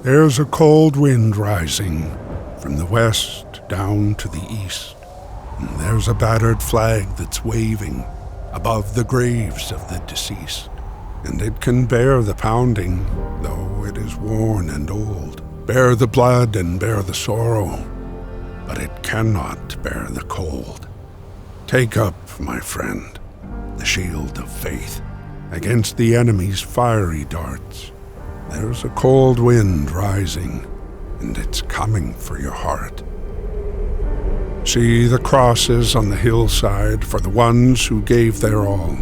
There's a cold wind rising from the west down to the east, and there's a battered flag that's waving above the graves of the deceased. And it can bear the pounding, though it is worn and old, bear the blood and bear the sorrow, but it cannot bear the cold. Take up, my friend, the shield of faith against the enemy's fiery darts. There's a cold wind rising, and it's coming for your heart. See the crosses on the hillside for the ones who gave their all,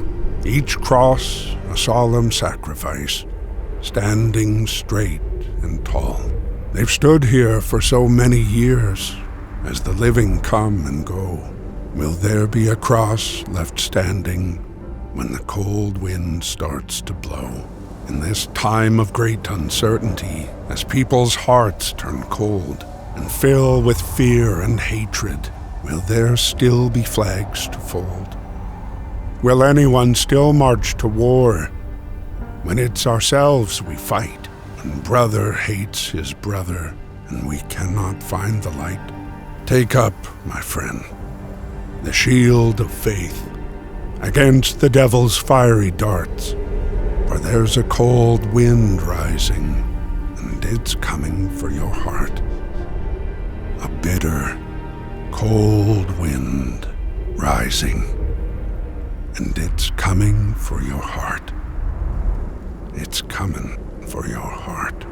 each cross a solemn sacrifice, standing straight and tall. They've stood here for so many years. As the living come and go, will there be a cross left standing when the cold wind starts to blow? In this time of great uncertainty, as people's hearts turn cold and fill with fear and hatred, will there still be flags to fold? Will anyone still march to war when it's ourselves we fight, when brother hates his brother and we cannot find the light? Take up, my friend, the shield of faith against the devil's fiery darts, for there's a cold wind rising, and it's coming for your heart. A bitter, cold wind rising, and it's coming for your heart. It's coming for your heart.